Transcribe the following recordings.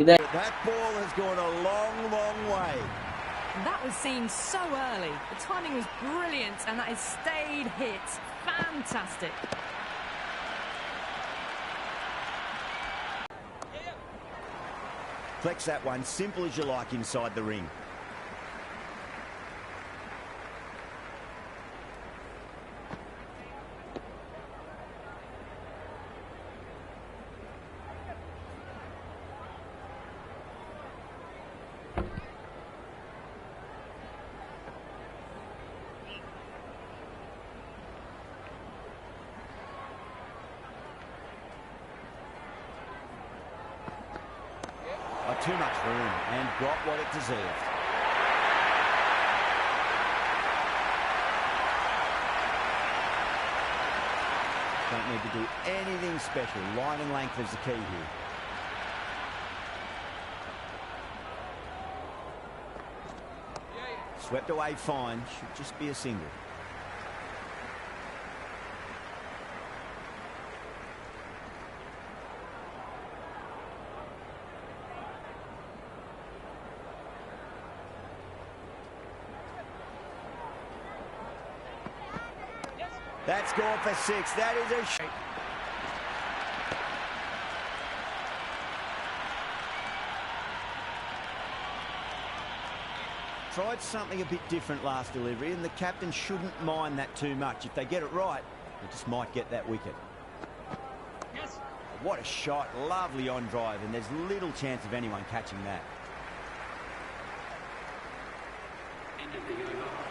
That ball has gone a long, long way. That was seen so early. The timing was brilliant, and that has stayed hit. Fantastic. Flex that one, simple as you like inside the ring. Too much room and got what it deserved. Don't need to do anything special. Line and length is the key here. Swept away fine. Should just be a single. That's gone for 6. That is a shot. Tried something a bit different last delivery, and the captain shouldn't mind that too much. If they get it right, they just might get that wicket. Yes. What a shot. Lovely on drive, and there's little chance of anyone catching that.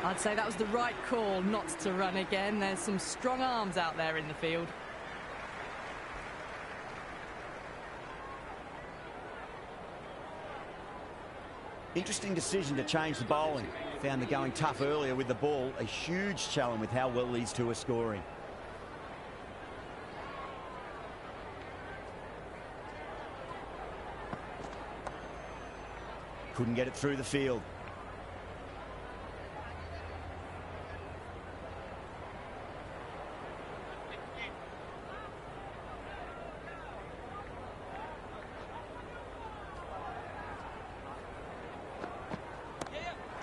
I'd say that was the right call not to run again. There's some strong arms out there in the field. Interesting decision to change the bowling. Found the going tough earlier with the ball. A huge challenge with how well these two are scoring. Couldn't get it through the field.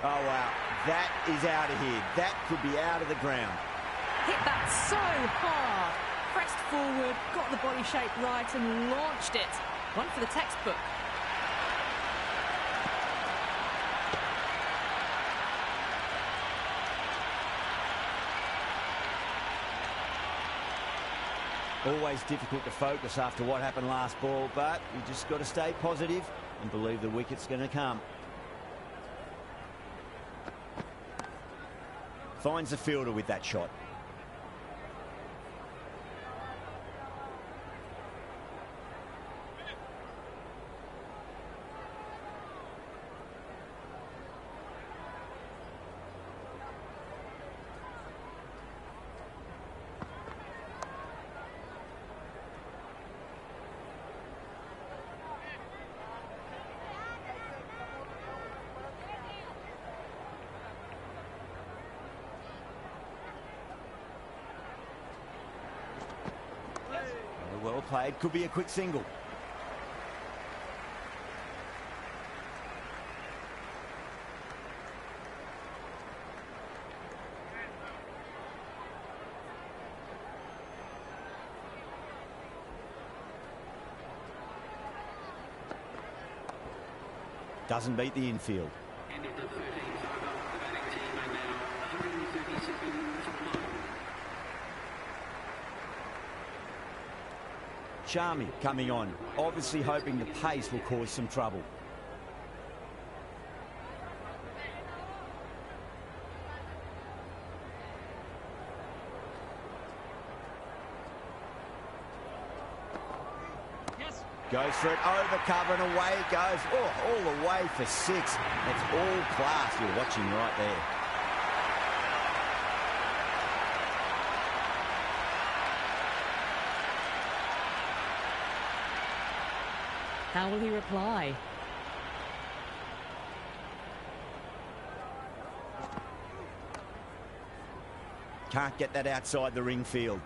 Oh, wow. That is out of here. That could be out of the ground. Hit that so hard. Pressed forward, got the body shape right and launched it. One for the textbook. Always difficult to focus after what happened last ball, but you just got to stay positive and believe the wicket's going to come. Finds the fielder with that shot. Well played, could be a quick single. Doesn't beat the infield. Sharmy coming on, obviously hoping the pace will cause some trouble. Yes. Goes for it, over cover and away it goes. Oh, all the way for 6. That's all class you're watching right there. How will he reply? Can't get that outside the ring field.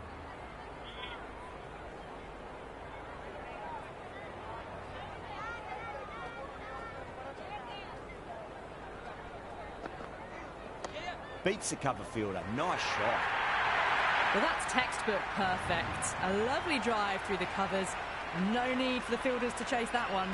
beats the cover fielder. Nice shot. Well, that's textbook perfect. A lovely drive through the covers. No need for the fielders to chase that one.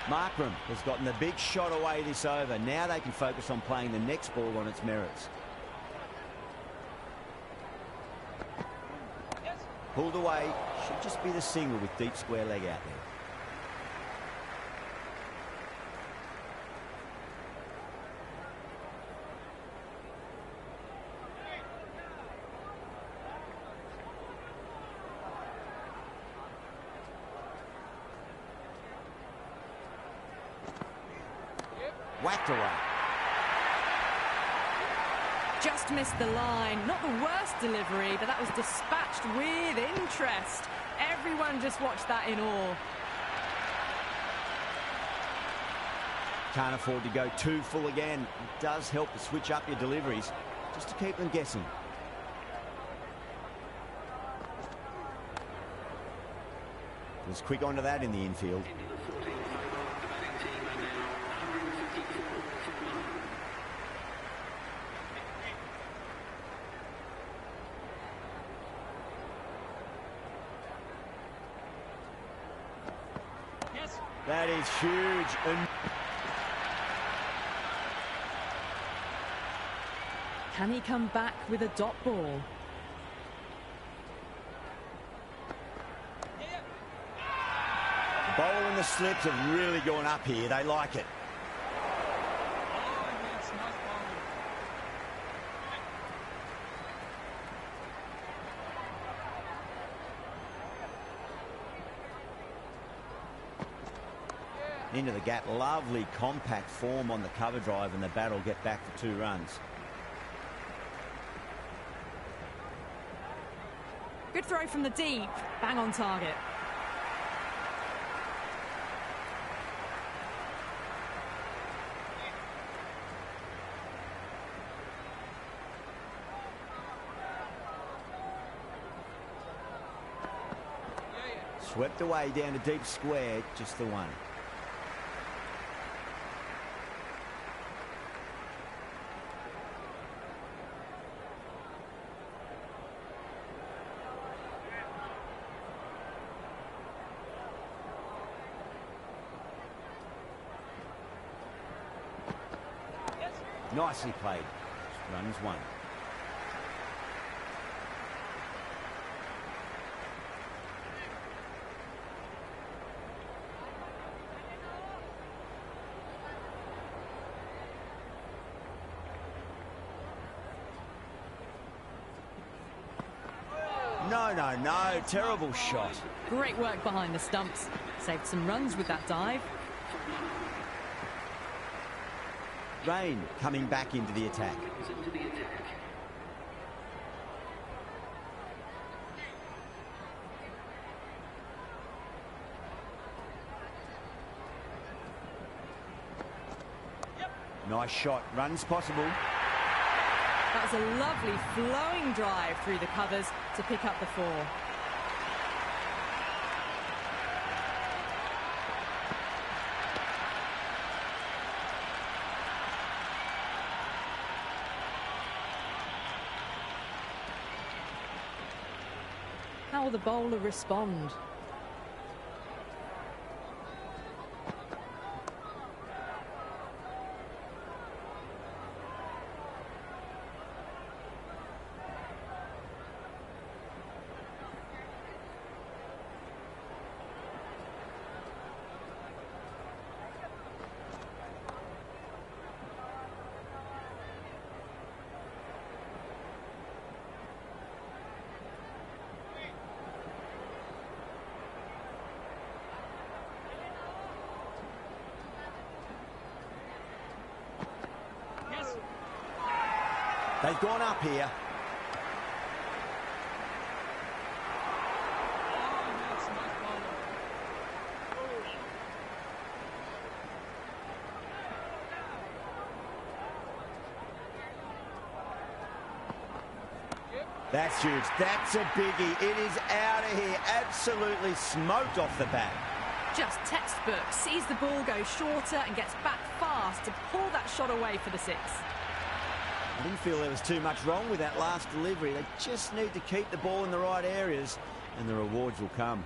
Markram has gotten the big shot away this over. Now they can focus on playing the next ball on its merits. Pulled away. Should just be the single with deep square leg out there. Whacked away. Just missed the line. Not the worst delivery, but that was dispatched with interest. Everyone just watched that in awe. Can't afford to go too full again. It does help to switch up your deliveries, just to keep them guessing. Was quick onto that in the infield. That is huge. Can he come back with a dot ball? The bowl and the slips have really gone up here. They like it. Into the gap. Lovely compact form on the cover drive, and the bat will get back for 2 runs. Good throw from the deep. Bang on target. Swept away down to deep square. Just the one. Nicely played. Runs 1. No. Terrible shot. Great work behind the stumps. Saved some runs with that dive. Rain coming back into the attack. Nice shot. Runs possible. That was a lovely flowing drive through the covers to pick up the 4. How will the bowler respond? They've gone up here. That's huge. That's a biggie. It is out of here. Absolutely smoked off the bat. Just textbook. Sees the ball go shorter and gets back fast to pull that shot away for the six. I didn't feel there was too much wrong with that last delivery. They just need to keep the ball in the right areas and the rewards will come.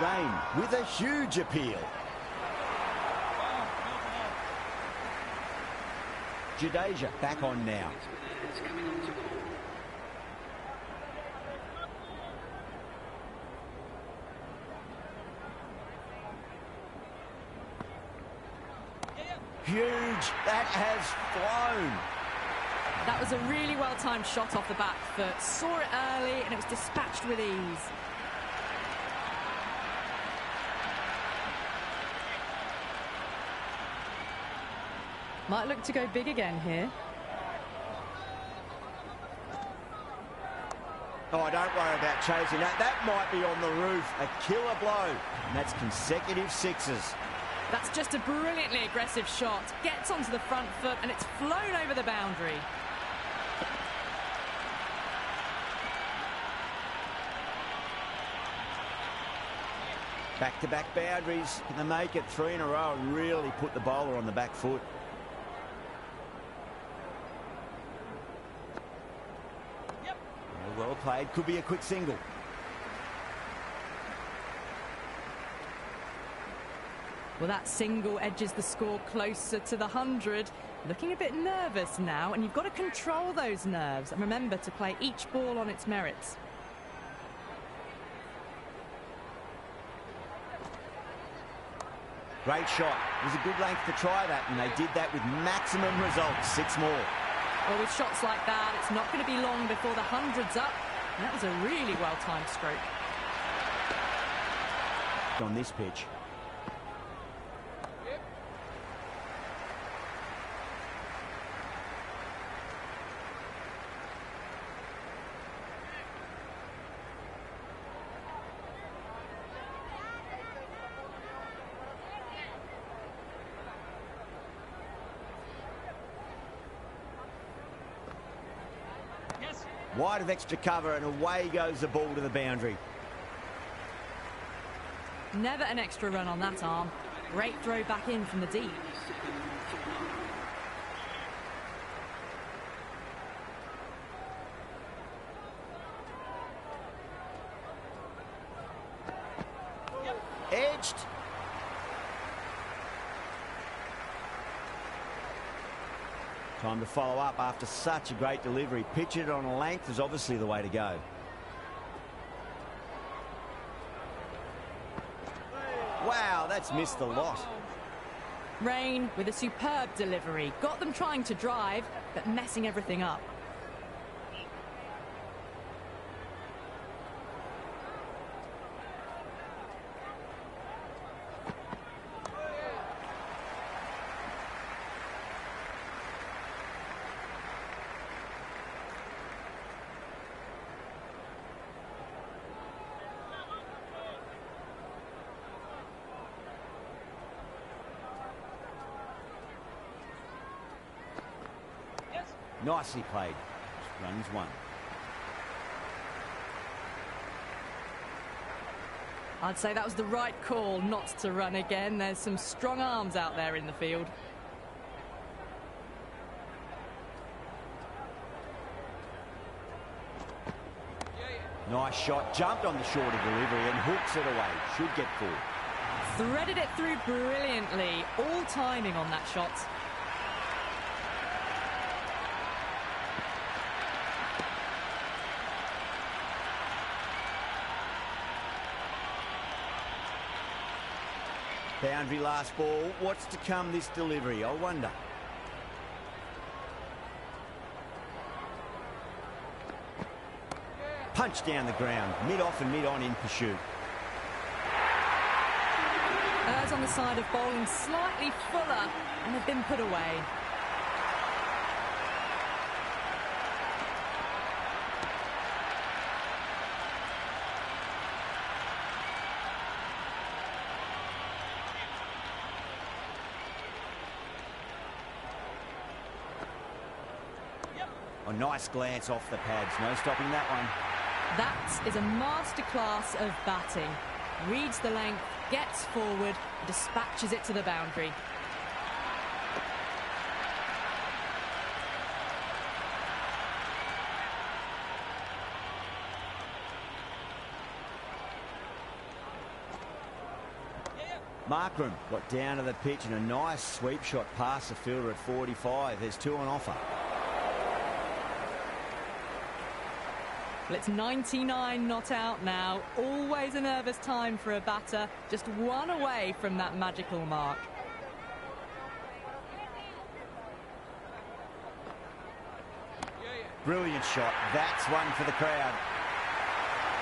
Rain with a huge appeal. Jadeja back on now. Huge. That has flown. That was a really well-timed shot off the back foot. Saw it early and it was dispatched with ease. Might look to go big again here. Oh, don't worry about chasing that. That might be on the roof. A killer blow. And that's consecutive sixes. That's just a brilliantly aggressive shot. Gets onto the front foot and it's flown over the boundary. Back-to-back boundaries. Can they make it 3 in a row and really put the bowler on the back foot? Well played. Could be a quick single. Well, that single edges the score closer to the 100. Looking a bit nervous now, and you've got to control those nerves and remember to play each ball on its merits. Great shot. It was a good length to try that, and they did that with maximum results. 6 more. Well, with shots like that, it's not going to be long before the 100's up. And that was a really well-timed stroke. On this pitch. Wide of extra cover and away goes the ball to the boundary. Never an extra run on that arm. Great throw back in from the deep. Edged. Time to follow up after such a great delivery. Pitch it on a length is obviously the way to go. Wow, that's missed the lot. Rain with a superb delivery. Got them trying to drive, but messing everything up. Nicely played. Runs 1. I'd say that was the right call not to run again. There's some strong arms out there in the field. Nice shot. Jumped on the shorter delivery and hooks it away. Should get 4. Threaded it through brilliantly. All timing on that shot. Boundary last ball. What's to come this delivery? I wonder. Punch down the ground. Mid-off and mid-on in pursuit. Errs on the side of bowling slightly fuller and have been put away. A nice glance off the pads. No stopping that one. That is a masterclass of batting. Reads the length, gets forward, dispatches it to the boundary. Markram got down to the pitch and a nice sweep shot past the fielder at 45. There's 2 on offer. Well, it's 99 not out now. Always a nervous time for a batter. Just 1 away from that magical mark. Brilliant shot. That's one for the crowd.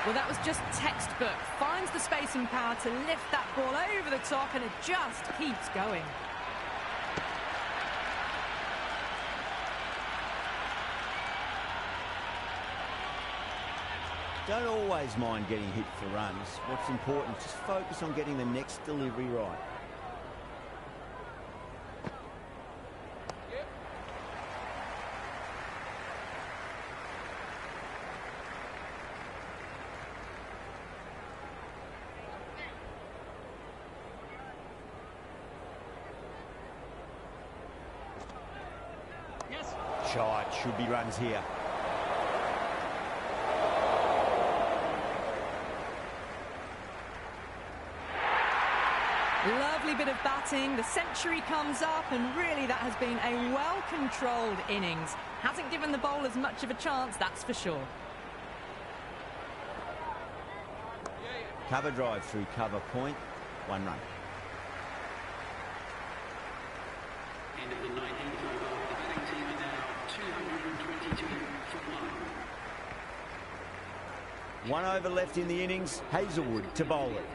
Well, that was just textbook. Finds the space and power to lift that ball over the top, and it just keeps going. Don't always mind getting hit for runs. What's important, just focus on getting the next delivery right. Shot, should be runs here. Lovely bit of batting. The century comes up, and really that has been a well-controlled innings. Hasn't given the bowlers much of a chance, that's for sure. Cover drive through cover point, 1 run. End of the 19th over. The batting team are now 222 for 1. 1 over left in the innings. Hazelwood to bowl it.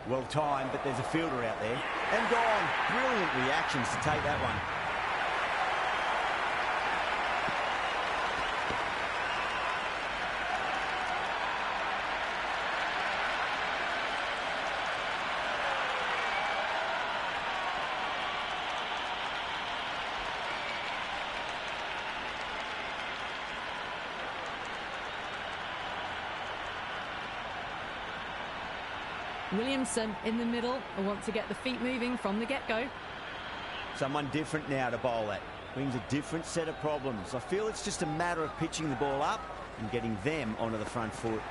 Well timed, but there's a fielder out there. And gone. Brilliant reactions to take that one. Williamson in the middle. I want to get the feet moving from the get-go. Someone different now to bowl at. Brings a different set of problems. I feel it's just a matter of pitching the ball up and getting them onto the front foot.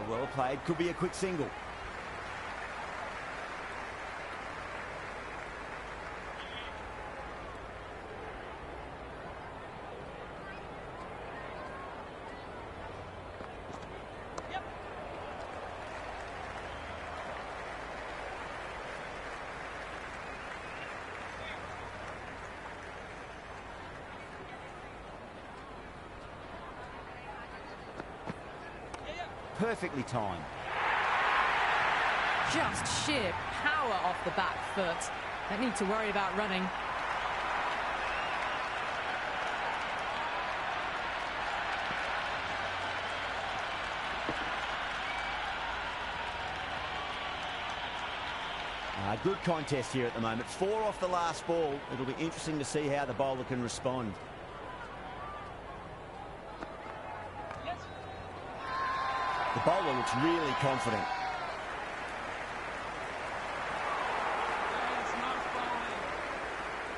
Well played, could be a quick single. Perfectly timed. Just sheer power off the back foot. Don't need to worry about running. Good contest here at the moment. 4 off the last ball. It'll be interesting to see how the bowler can respond. The bowler looks really confident.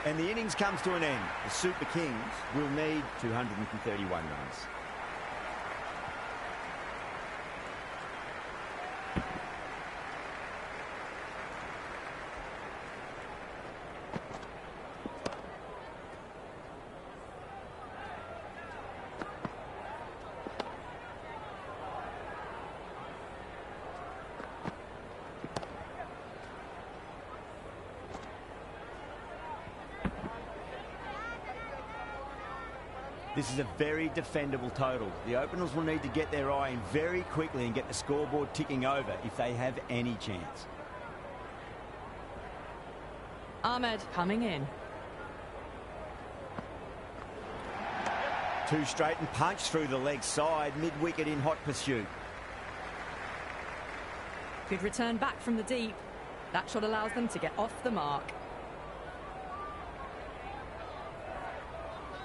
And the innings comes to an end. The Super Kings will need 231 runs. This is a very defendable total. The openers will need to get their eye in very quickly and get the scoreboard ticking over if they have any chance. Ahmed coming in. Two straight and punch through the leg side, mid-wicket in hot pursuit. Good return back from the deep. That shot allows them to get off the mark.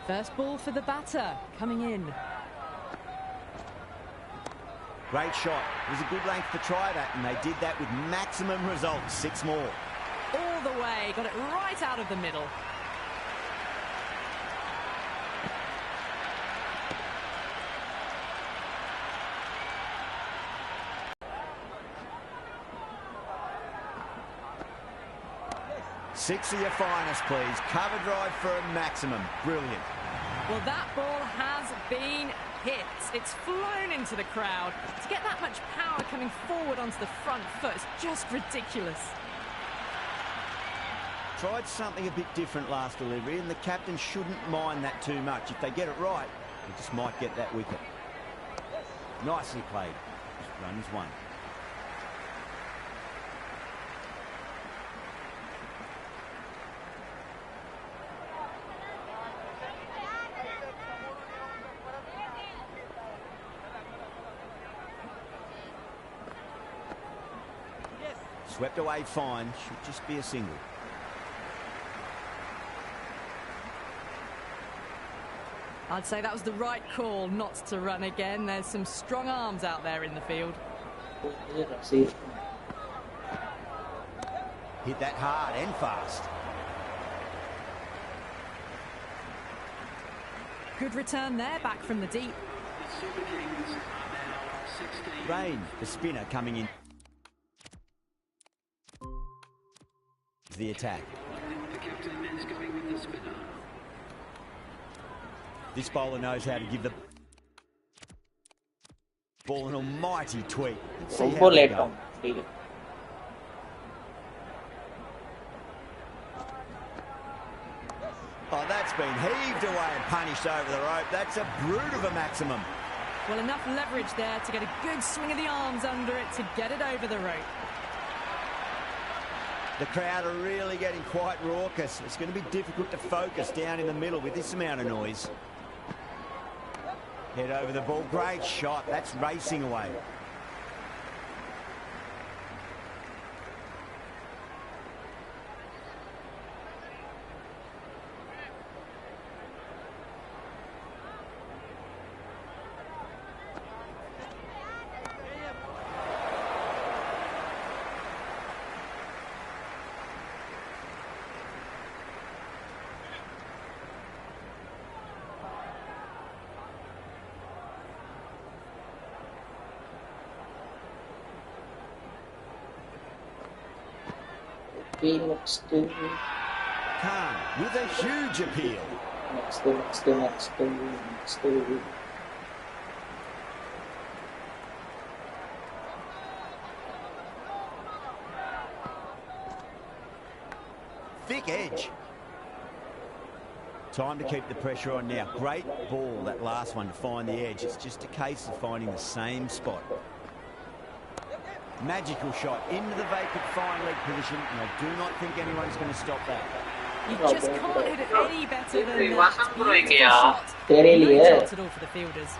First ball for the batter, coming in. Great shot. It was a good length to try that, and they did that with maximum results. 6 more. All the way, got it right out of the middle. Six of your finest, please. Cover drive for a maximum. Brilliant. Well, that ball has been hit. It's flown into the crowd. To get that much power coming forward onto the front foot is just ridiculous. Tried something a bit different last delivery, and the captain shouldn't mind that too much. If they get it right, they just might get that wicket. Nicely played. Runs one. Swept away fine. Should just be a single. I'd say that was the right call not to run again. There's some strong arms out there in the field. Hit that hard and fast. Good return there, back from the deep. Rain, the spinner, coming in. The attack. The captain is going with the spinner. This bowler knows how to give the ball an almighty tweak. Let's see how they go. Oh, that's been heaved away and punished over the rope. That's a brute of a maximum. Well, enough leverage there to get a good swing of the arms under it to get it over the rope. The crowd are really getting quite raucous. It's going to be difficult to focus down in the middle with this amount of noise. Head over the ball. Great shot. That's racing away. Khan with a huge appeal. Next. Thick edge. Time to keep the pressure on now. Great ball, that last one, to find the edge. It's just a case of finding the same spot. Magical shot into the vacant fine leg position, and I do not think anyone's going to stop that. You just can't hit it any better than that. Beautiful shot. No chance at all for the fielders.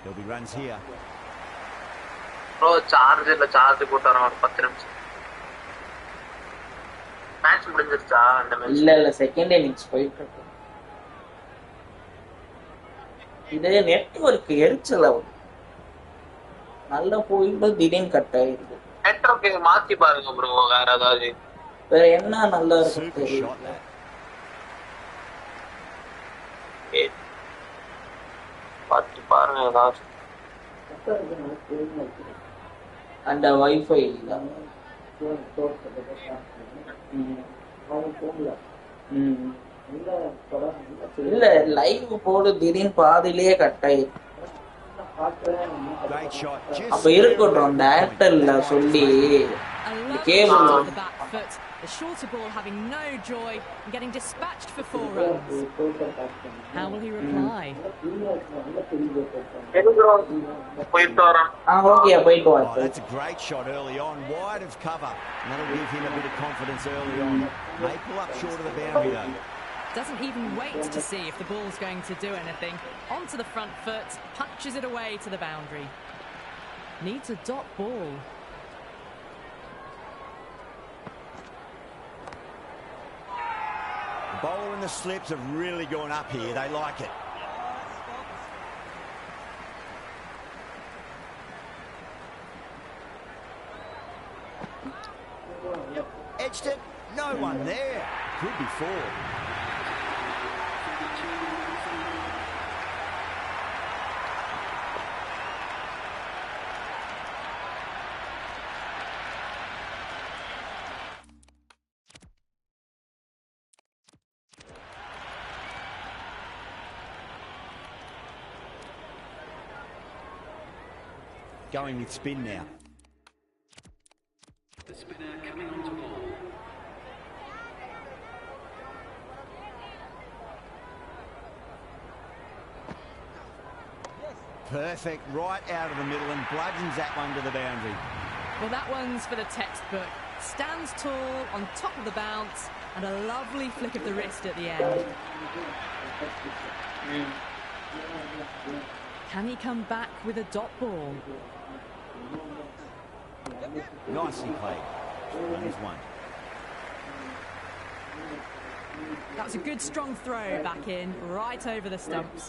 There'll be runs here. Charge put around 10 நிமிஷம் match முடிஞ்சிருச்சா அந்த match இல்ல second innings போயிட்டு இருக்கு இதே network எரிச்சல நல்லா போயிட்டு திடீர்னு கட் ஆயிடுது நெட்வொர்க் மாத்தி பாருங்க ப்ரோ வேற ஏதாவது வேற என்ன நல்லா இருக்கு தெரியல பாத்து பாருங்க ஏதாவது and the Wi-Fi இல்ல லைவ் போடு திடீர்னு பாதியிலேயே கட் ஆயிடுச்சு. Great shot. அப்ப Just இருக்கட்டும் டைரக்டர்ல சொல்லி A lovely cable shot of the back foot. The shorter ball having no joy and getting dispatched for 4 runs. How will he reply? Okay போயிட்டு வா. Oh, that's a great shot early on, wide of cover. And that'll give him a bit of confidence early on. May pull up short of the boundary though. Doesn't even wait to see if the ball's going to do anything. Onto the front foot, punches it away to the boundary. Needs a dot ball. The bowler and the slips have really gone up here. They like it. Edged it. No one there. Could be 4. Going with spin now. The spinner coming on to ball. Perfect, right out of the middle and bludgeons that one to the boundary. Well, that one's for the textbook. Stands tall on top of the bounce and a lovely flick of the wrist at the end. Can he come back with a dot ball? Nicely played. There's one. That was a good strong throw back in, right over the stumps.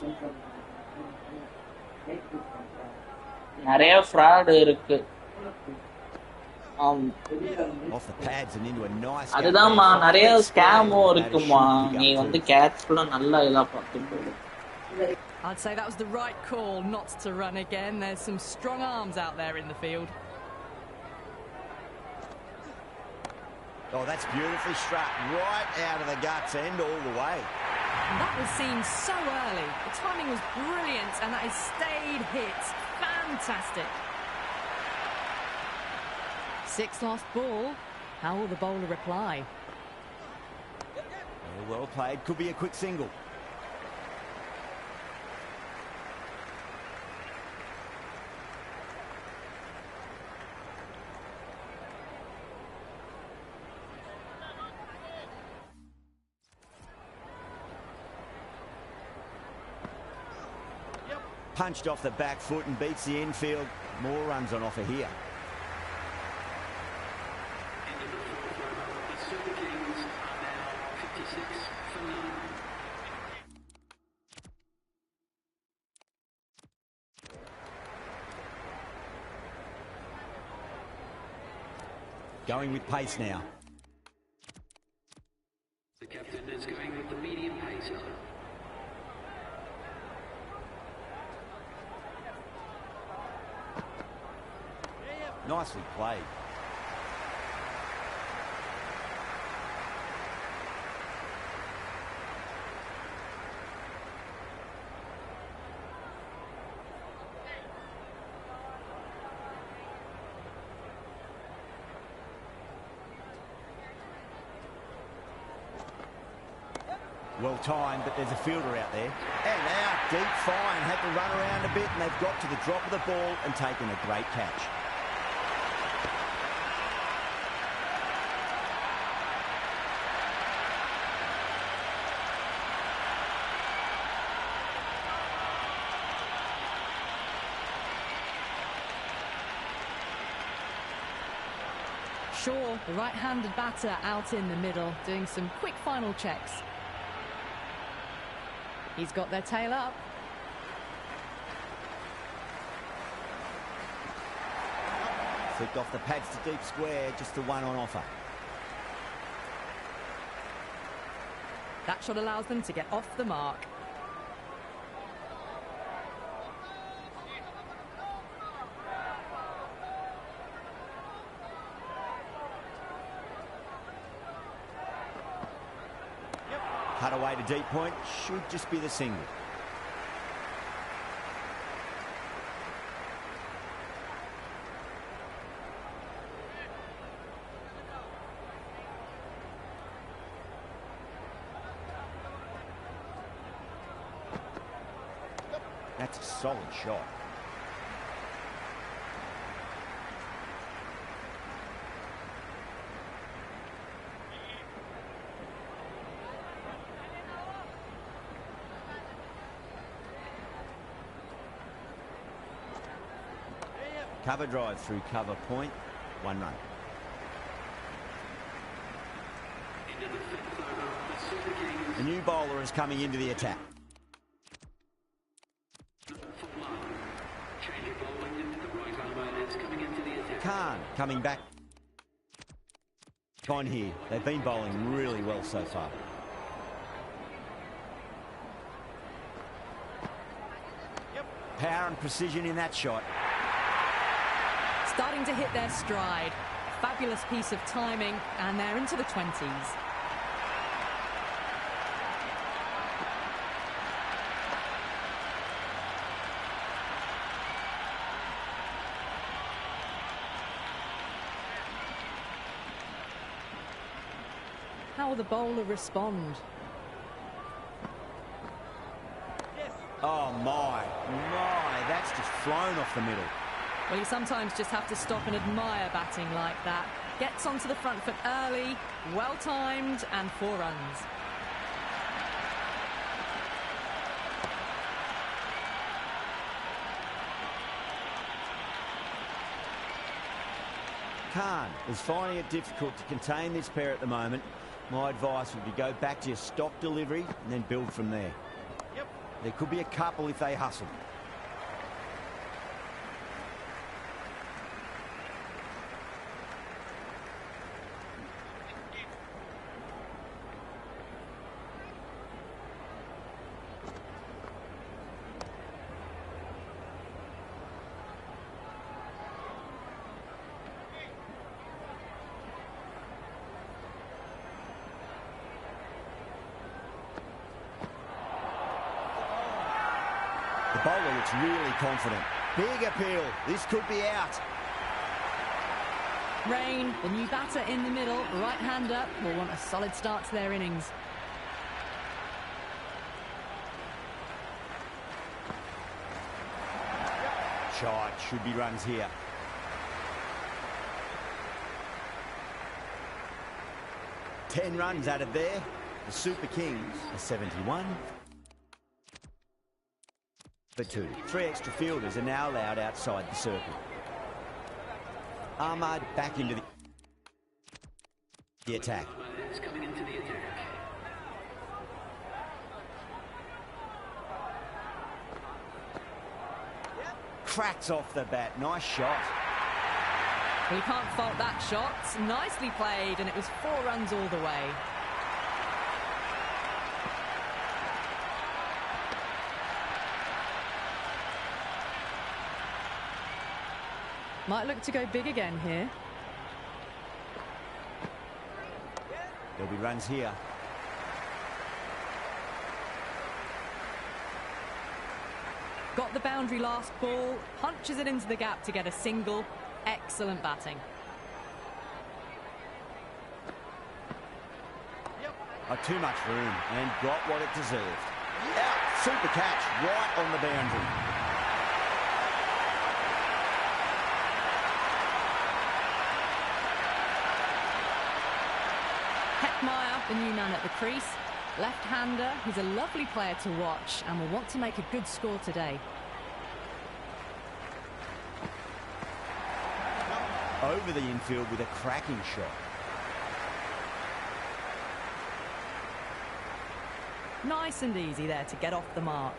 நிறைய fraud இருக்கு. Off the pads and into a nice. அதுதான்மா நிறைய ஸ்கேமும் இருக்குமா. நீ வந்து கேட்ச்ல நல்லா இதா பார்த்துட்டு. I'd say that was the right call not to run again. There's some strong arms out there in the field. Oh, that's beautifully struck right out of the guts end all the way. And that was seen so early. The timing was brilliant and that is stayed hit. Fantastic. 6th last ball. How will the bowler reply? Well played. Could be a quick single. Punched off the back foot and beats the infield. More runs on offer here. The Super Kings are now 56 for 9. Going with pace now. The captain is going with the medium pacer. Nicely played. Well timed, but there's a fielder out there. And out, deep fine, had to run around a bit, and they've got to the drop of the ball and taken a great catch. Shaw, the right-handed batter, out in the middle, doing some quick final checks. He's got their tail up. Flicked off the pads to deep square, just the one on offer. That shot allows them to get off the mark. Cut away to deep point. Should just be the single. That's a solid shot. Cover drive through cover point. 1 run. A new bowler is coming into the attack. Khan coming back on here. They've been bowling really well so far. Power and precision in that shot. Starting to hit their stride. Fabulous piece of timing, and they're into the 20s. How will the bowler respond? Oh my, that's just flown off the middle. Well, you sometimes just have to stop and admire batting like that. Gets onto the front foot early, well timed, and 4 runs. Khan is finding it difficult to contain this pair at the moment. My advice would be go back to your stock delivery and then build from there. There could be a couple if they hustle. The bowler looks really confident. Big appeal. This could be out. Rain, the new batter in the middle, right-hander, will want a solid start to their innings. Shot. Should be runs here. Ten runs added there. The Super Kings are 71 for 2. 3 extra fielders are now allowed outside the circle. Ahmad back into the attack. Cracks off the bat. Nice shot. Well, you can't fault that shot. Nicely played, and it was 4 runs all the way. Might look to go big again here. There'll be runs here. Got the boundary last ball, punches it into the gap to get a single. Excellent batting. Too much room and got what it deserved. Out, super catch right on the boundary. Heckmeyer, the new man at the crease. Left-hander, he's a lovely player to watch and will want to make a good score today. Over the infield with a cracking shot. Nice and easy there to get off the mark.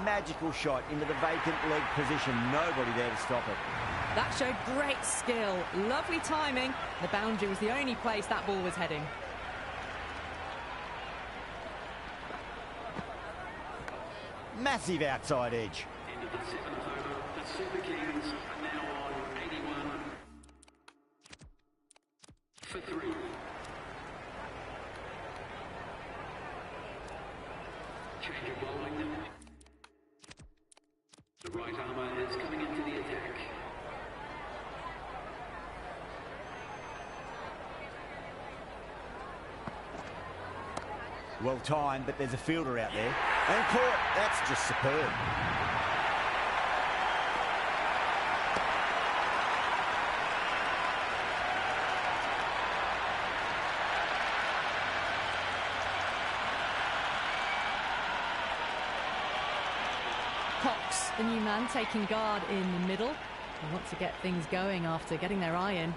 Magical shot into the vacant leg position. Nobody there to stop it. That showed great skill. Lovely timing. The boundary was the only place that ball was heading. Massive outside edge. End of the 7th over. The Super Kings are now on 81 for 3. Change of bowling. The right armour is coming into the attack. Well timed, but there's a fielder out there. And caught. That's just superb. Cox, the new man, taking guard in the middle. They want to get things going after getting their eye in.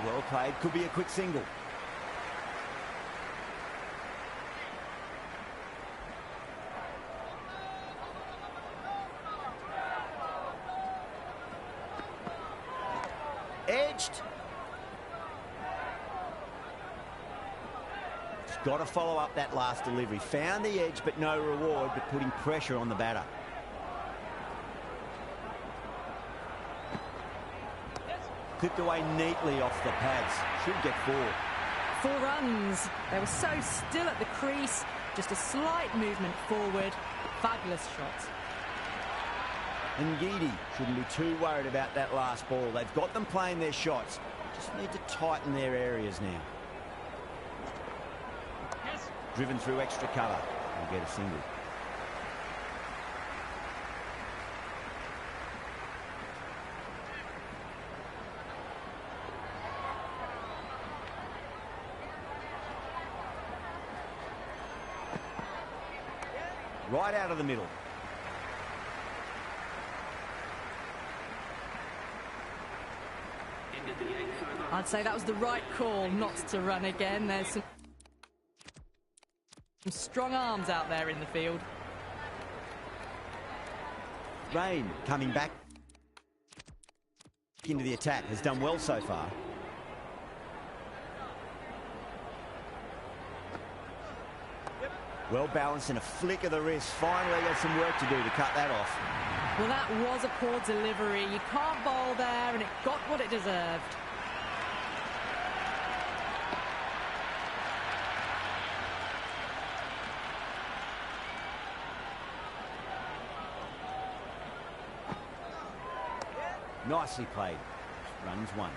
Well played. Could be a quick single. Edged. Just got to follow up that last delivery. Found the edge, but no reward, but putting pressure on the batter. Clipped away neatly off the pads. Should get 4. 4 runs. They were so still at the crease. Just a slight movement forward. Fabulous shot. And Gidi shouldn't be too worried about that last ball. They've got them playing their shots. Just need to tighten their areas now. Yes. Driven through extra cover. We'll get a single. Right out of the middle. I'd say that was the right call not to run again. There's some strong arms out there in the field. Rain coming back into the attack. Has done well so far. Well balanced and a flick of the wrist. Finally got some work to do to cut that off. Well, that was a poor delivery. You can't bowl there, and it got what it deserved. Nicely played. Runs 1.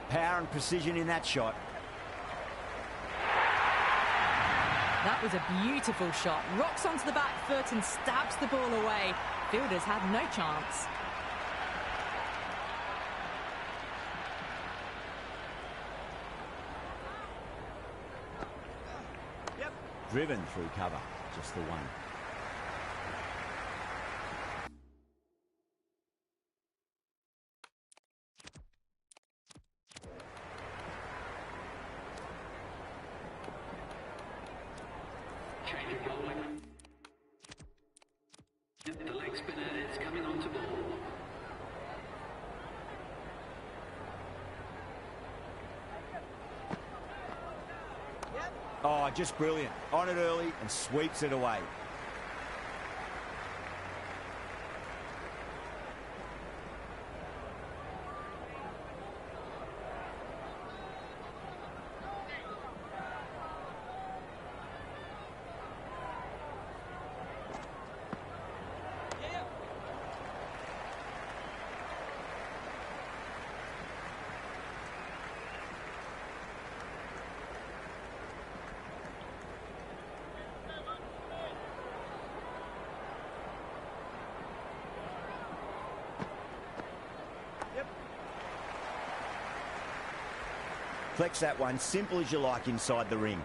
Power and precision in that shot. That was a beautiful shot. Rocks onto the back foot and stabs the ball away. Fielders had no chance. Driven through cover. Just the 1. Change of bowling. The leg spinner is coming on to ball. Oh, just brilliant. On it early and sweeps it away. Flex that one, simple as you like inside the ring.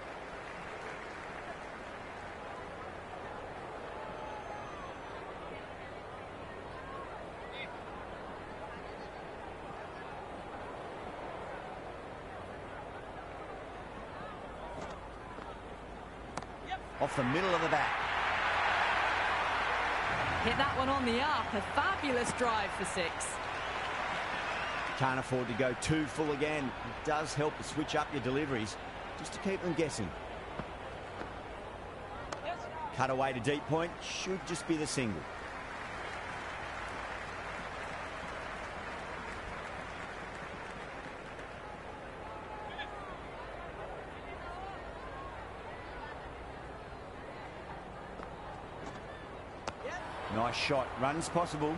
Off the middle of the bat. Hit that one on the up. A fabulous drive for 6. Can't afford to go too full again. It does help to switch up your deliveries just to keep them guessing. Cut away to deep point. Should just be the single. Nice shot. Runs possible.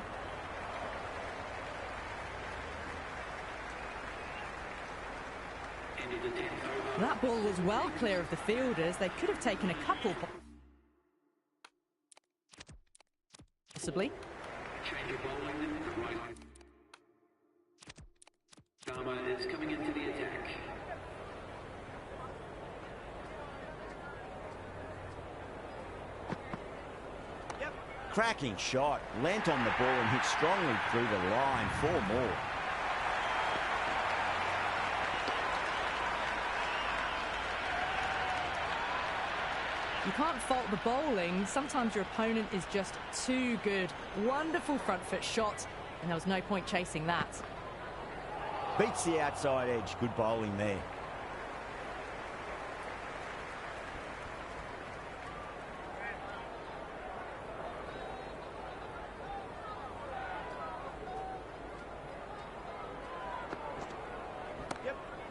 That ball was well clear of the fielders. They could have taken a couple. Possibly. Change of bowling. The right armour is coming into the attack. Cracking shot. Lent on the ball and hit strongly through the line. 4 more. You can't fault the bowling. Sometimes your opponent is just too good. Wonderful front foot shot, and there was no point chasing that. Beats the outside edge. Good bowling there.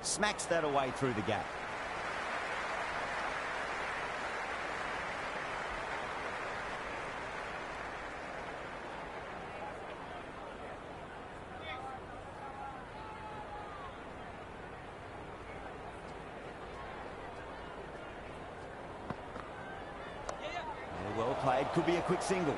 Smacks that away through the gap. Well played. Could be a quick single.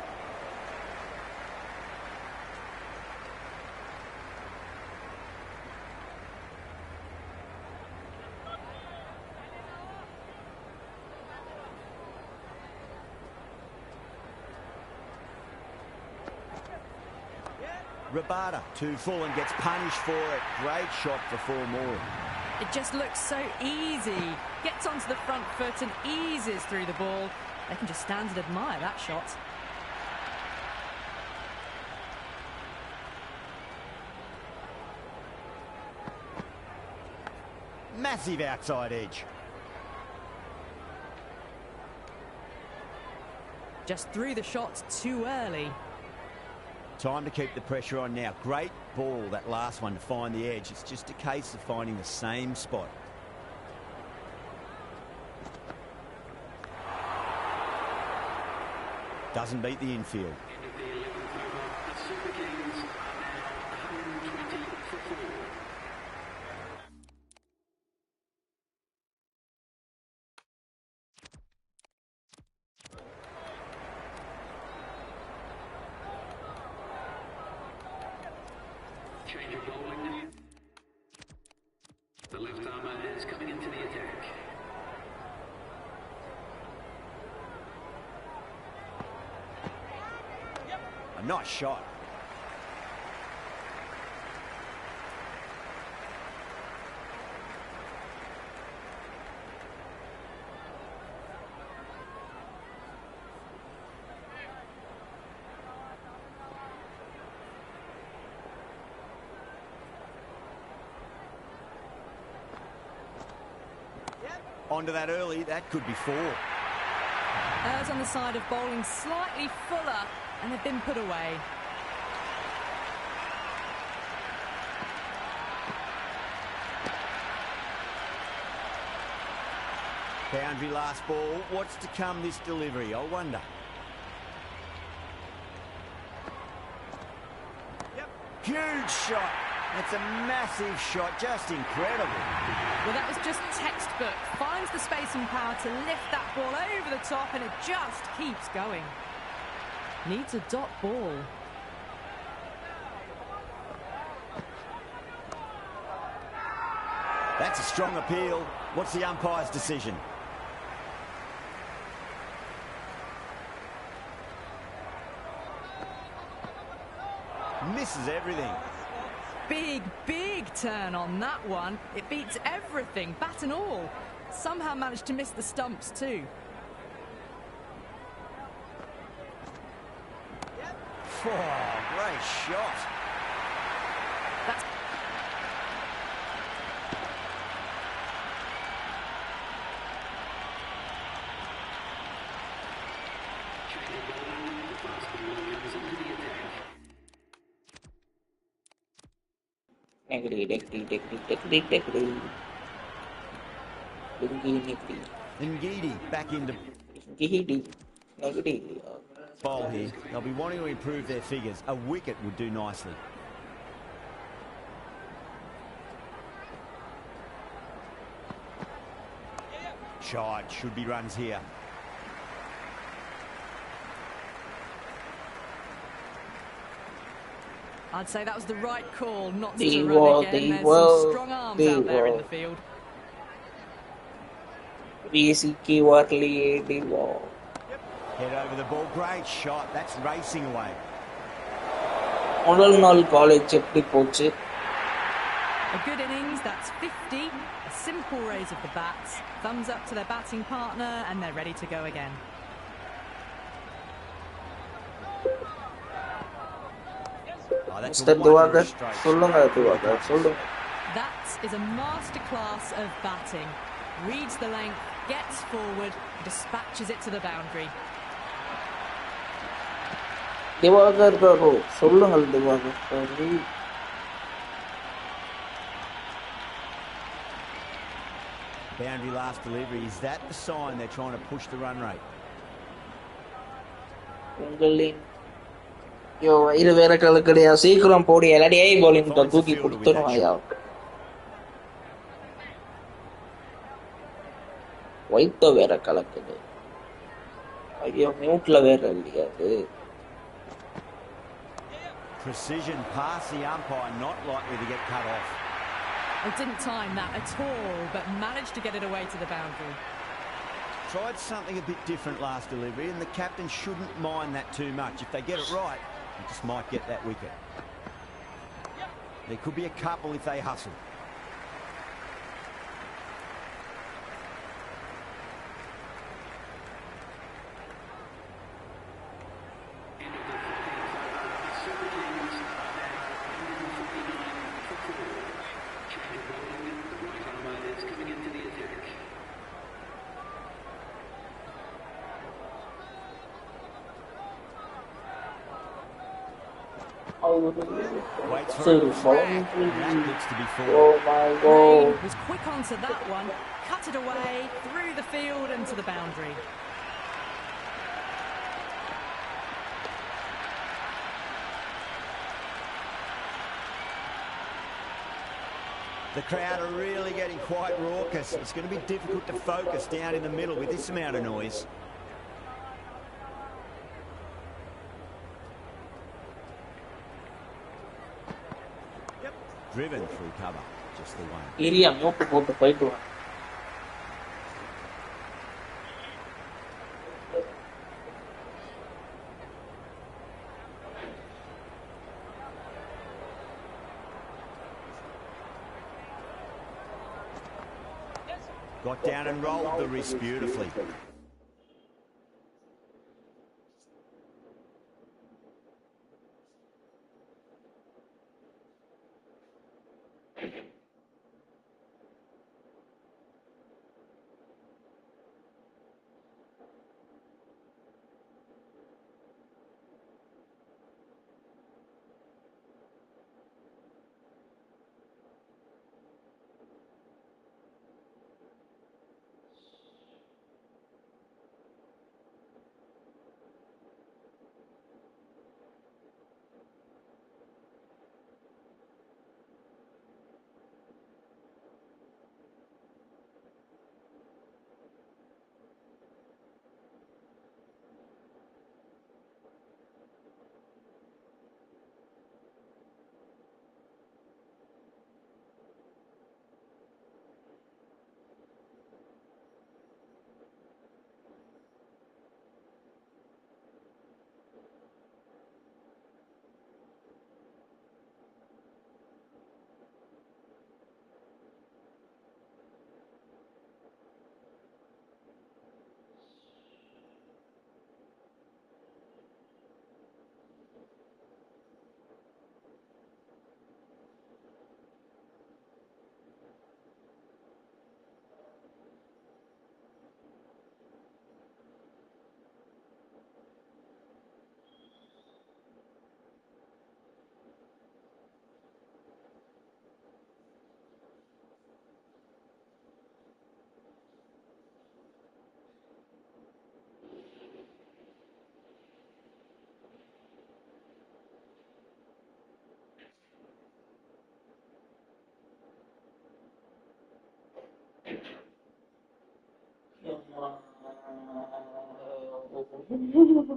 Rabada, 2 full and gets punished for it. Great shot for 4 more. It just looks so easy. Gets onto the front foot and eases through the ball. They can just stand and admire that shot. Massive outside edge. Just threw the shot too early. Time to keep the pressure on now. Great ball, that last one, to find the edge. It's just a case of finding the same spot. Doesn't beat the infield. Change of bowling. The left armour is coming into the attack. A nice shot. Onto that early, that could be 4. Errs on the side of bowling slightly fuller, and they've been put away. Boundary last ball. What's to come this delivery, I wonder. Huge shot. That's a massive shot, just incredible. Well, that was just textbook. Finds the space and power to lift that ball over the top, and it just keeps going. Needs a dot ball. That's a strong appeal. What's the umpire's decision? Misses everything. Big turn on that one. It beats everything, bat and all. Somehow managed to miss the stumps too. Oh, great shot. That's Ngidi back into bowl here. They'll be wanting to improve their figures. A wicket would do nicely. Shot, should be runs here. I'd say that was the right call not to run again. There's some strong arms out there in the field. Head over the ball. Great shot. That's racing away. A good innings. That's 50. A simple raise of the bats. Thumbs up to their batting partner, and they're ready to go again. Oh, that's a wonderful stroke. That is a masterclass of batting. Reads the length, gets forward, dispatches it to the boundary. Boundary last delivery. Is that the sign they're trying to push the run rate? இரு வேற கலக்கடையா சீக்கிரம் போடி எல்லாடியே bowling தூக்கி கொடுத்துரும் ஐயா வைத்த வேற கலக்குது ஐயோ மியூட்ல வேற இல்லையா அது Precision past the umpire, not likely to get cut off. It didn't time that at all, but managed to get it away to the boundary. Tried something a bit different last delivery, and the captain shouldn't mind that too much. If they get it right, they just might get that wicket. There could be a couple if they hustle. Waits for it. That looks to be full. Oh my god. Was quick onto that one, cut it away, through the field and to the boundary. The crowd are really getting quite raucous. It's going to be difficult to focus down in the middle with this amount of noise. Driven through cover, just the one. Area mute போட்டு போயிட்டு வா Got down and rolled the wrist beautifully.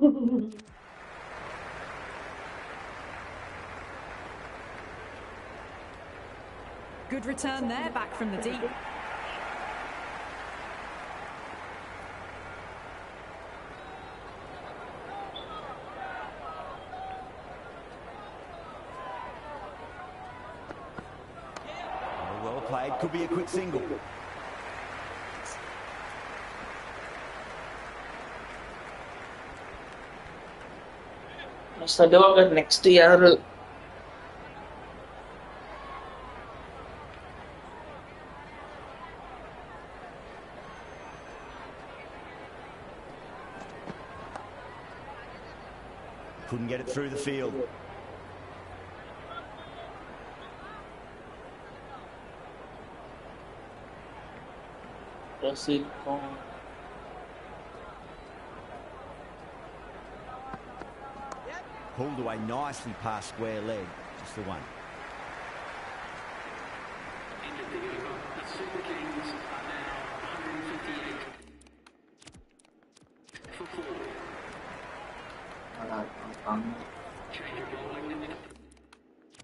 Good return there, back from the deep. Well played, could be a quick single. Next year. Couldn't get it through the field. Proceed. Pulled away nicely past square leg. Just the one. End of the over. The Super Kings are now 158 for 4. Change of bowling.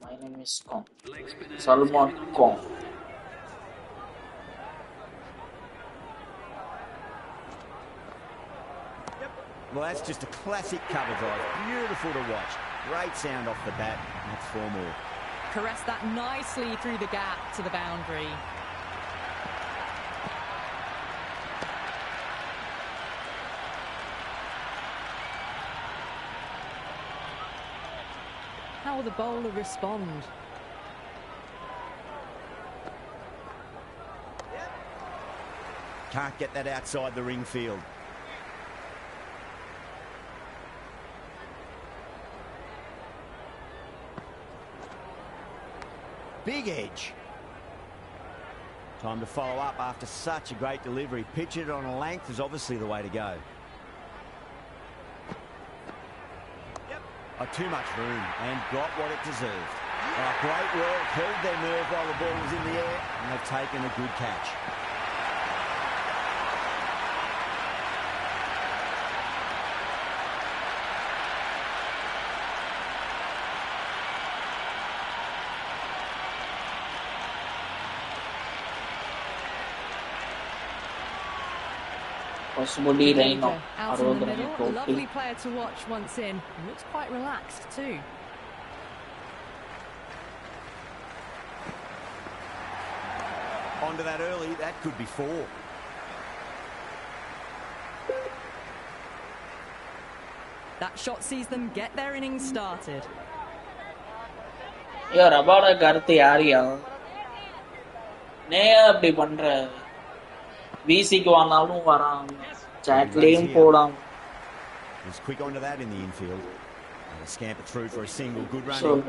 My name is Kong. Leg spinner. Salman Kong. Well, that's just a classic cover drive. Beautiful to watch. Great sound off the bat. That's 4 more. Caressed that nicely through the gap to the boundary. How will the bowler respond? Can't get that outside the ring field. Big edge. Time to follow up after such a great delivery. Pitch it on a length is obviously the way to go. Oh, too much room and got what it deserved. Oh, great work. Held their nerve while the ball was in the air and they've taken a good catch. Possibly rain Out in the middle, a total. lovely player to watch once in. He looks quite relaxed too. Onto that early, that could be 4. That shot sees them get their innings started. Yo, Rabada Garthi Arya. Near the Bandra. VC go on Alu Varam. Chat lane Podam. Was quick onto that in the infield. And a scamper through for a single. Good running. So,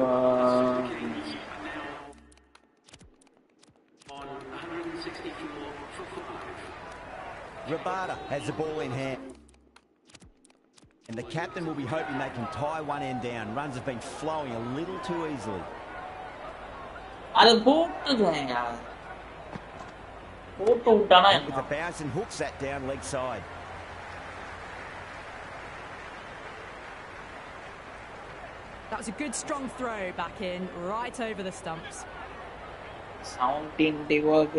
On 164 for 5. Rabada has the ball in hand. And the captain will be hoping they can tie one end down. Runs have been flowing a little too easily. I'll boot again. With the bounce and hooks that down leg side. That was a good strong throw back in, right over the stumps. Sounding the work.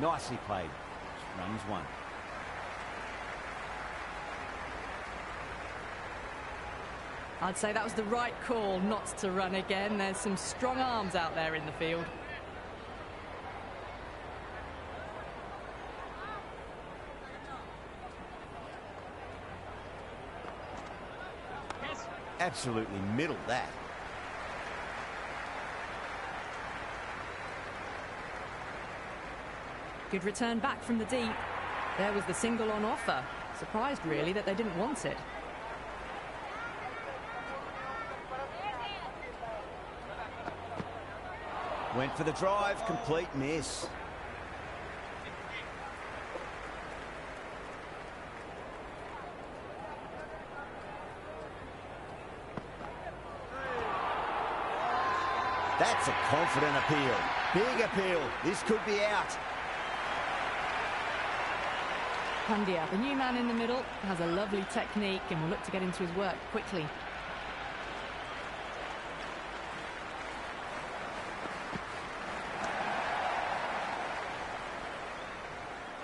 Nicely played. Runs 1. I'd say that was the right call not to run again. There's some strong arms out there in the field. Absolutely middled that. Good return back from the deep. There was the single on offer. Surprised really that they didn't want it. Went for the drive, complete miss. That's a confident appeal. Big appeal. This could be out. Pandya, the new man in the middle, has a lovely technique and will look to get into his work quickly.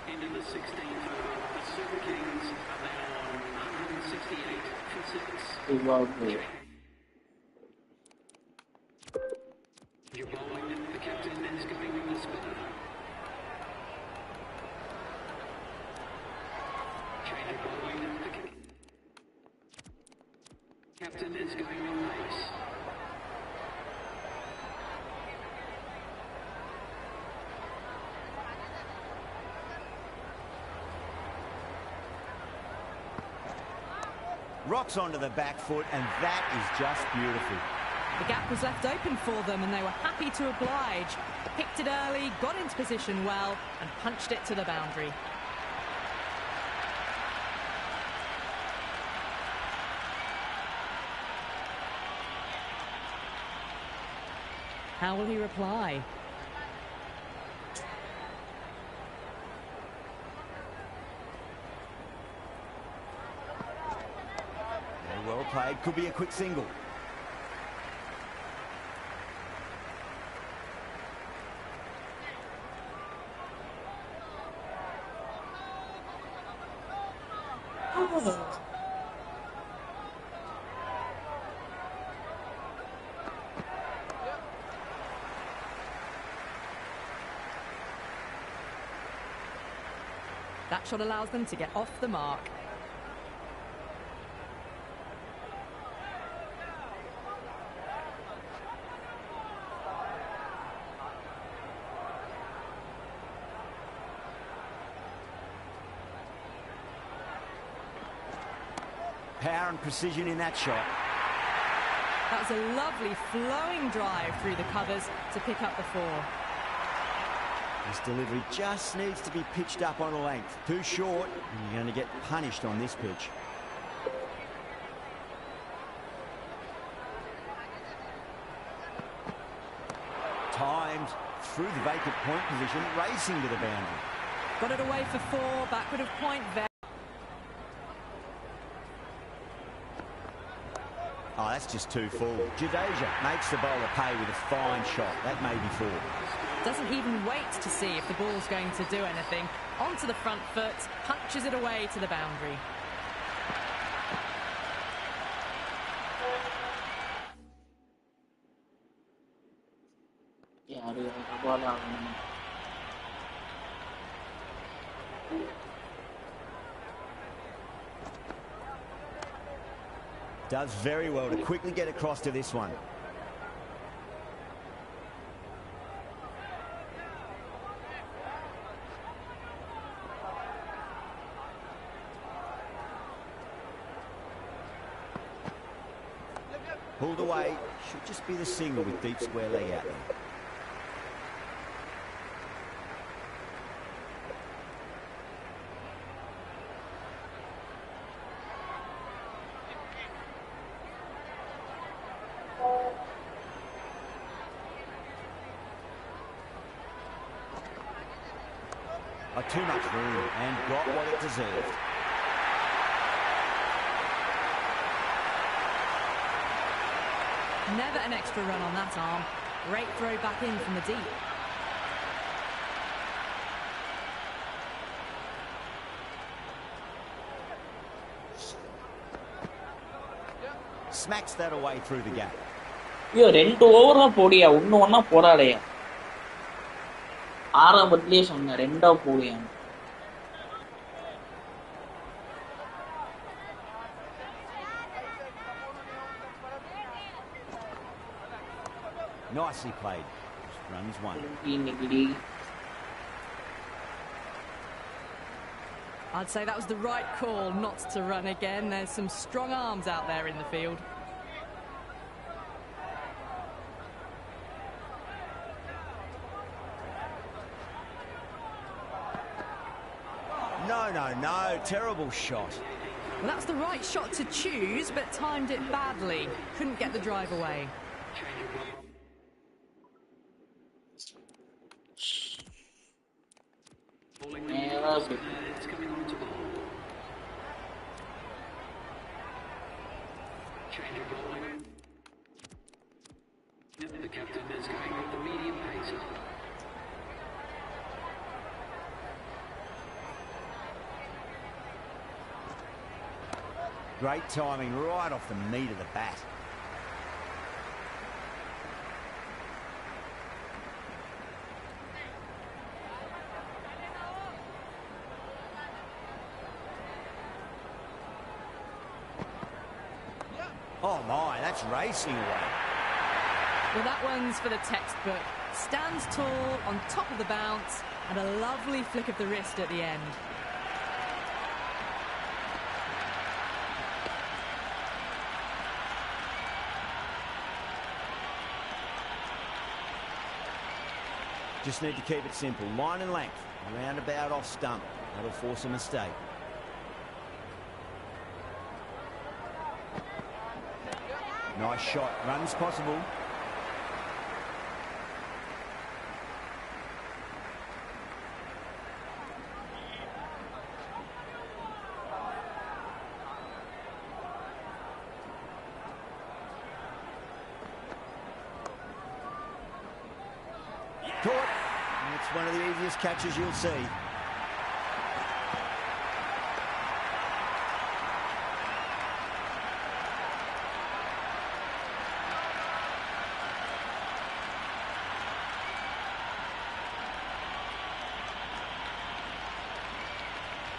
Into the 16th over, the Super Kings are now on 168 for 6. You're bowling, the captain is going with the spinner. Change of bowling, the captain is going with pace. Rocks onto the back foot, and that is just beautiful. The gap was left open for them and they were happy to oblige. Picked it early, got into position well and punched it to the boundary. How will he reply? Well played, could be a quick single. That shot allows them to get off the mark. Power and precision in that shot. That was a lovely flowing drive through the covers to pick up the 4. This delivery just needs to be pitched up on a length. Too short, and you're going to get punished on this pitch. Timed through the vacant point position, racing to the boundary. Got it away for 4, backward of point there. Oh, that's just too full. Jadeja makes the bowler pay with a fine shot. That may be 4. Doesn't even wait to see if the ball's going to do anything. Onto the front foot, punches it away to the boundary. Does very well to quickly get across to this one. Pulled away, should just be the single with deep square leg out there. Too much room and got what it deserved. Never an extra run on that arm. Great throw back in from the deep. Smacks that away through the gap. Yo, 2 over போடியா ஒண்ணு ஒண்ணா போடாதயா. ஆரம்பத்திலே சொன்ன 2 போடியா. Nicely played. Runs 1. I'd say that was the right call not to run again. There's some strong arms out there in the field. No. Terrible shot. Well, that's the right shot to choose, but timed it badly. Couldn't get the drive away. It's coming on to ball. Change of bowling. Yep, the captain is going with the medium pacer. Great timing right off the meat of the bat. Oh my, that's racing away. Well, that one's for the textbook. Stands tall, on top of the bounce, and a lovely flick of the wrist at the end. Just need to keep it simple. Line and length. Roundabout off stump. That'll force a mistake. Nice shot. Runs possible. Caught. It's one of the easiest catches you'll see.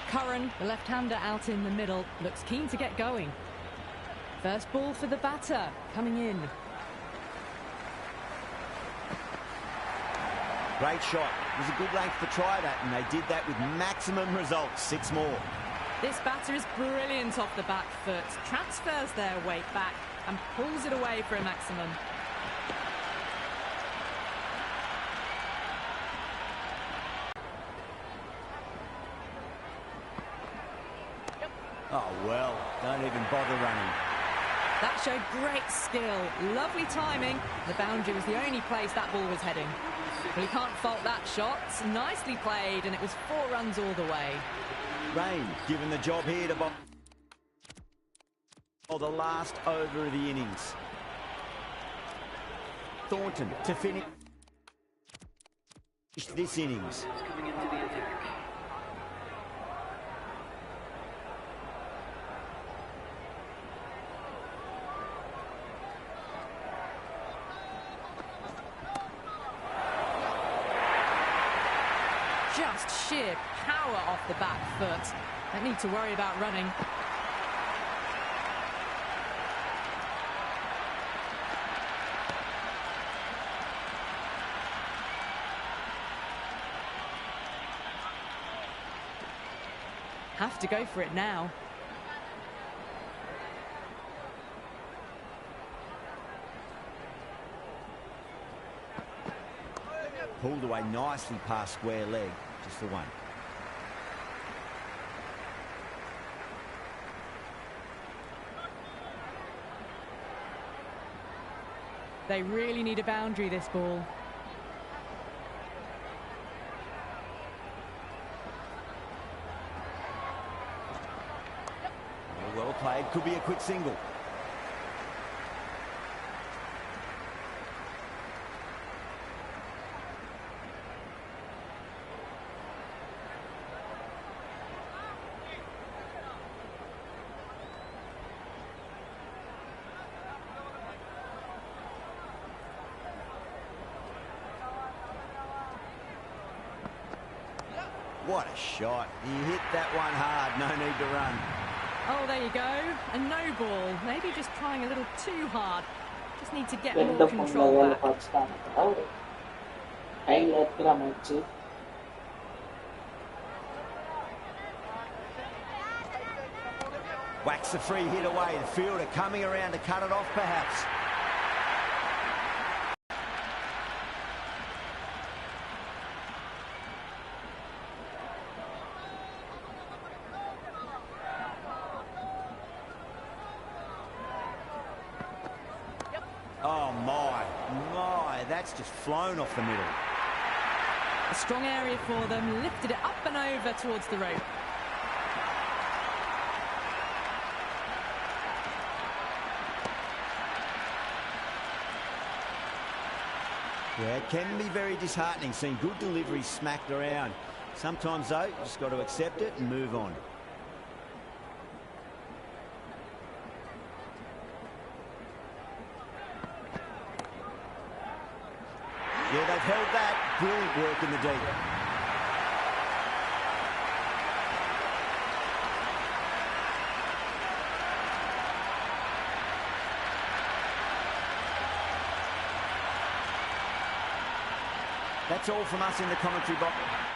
Curran, the left-hander out in the middle, looks keen to get going. First ball for the batter, coming in. Great shot. It was a good length to try that, and they did that with maximum results. 6 more. This batter is brilliant off the back foot, transfers their weight back and pulls it away for a maximum. Oh, well, don't even bother running. That showed great skill, lovely timing. The boundary was the only place that ball was heading. Well, you can't fault that shot. Nicely played, and it was 4 runs all the way. Rain given the job here to bowl the last over of the innings. Thornton to finish this innings. Coming into the attack. Just sheer power off the back foot. Don't need to worry about running. Have to go for it now. Pulled away nicely past square leg. Just the one. They really need a boundary, this ball. Well played. Could be a quick single. What a shot. He hit that one hard. No need to run. Oh, there you go. A no ball. Maybe just trying a little too hard. Just need to get more control back. Whacks the free hit away. The fielder coming around to cut it off, perhaps. Oh, my, that's just flown off the middle. A strong area for them, lifted it up and over towards the rope. Yeah, it can be very disheartening seeing good delivery smacked around. Sometimes, though, you just got to accept it and move on. Yeah, they've held that. Brilliant work in the deep. That's all from us in the commentary box.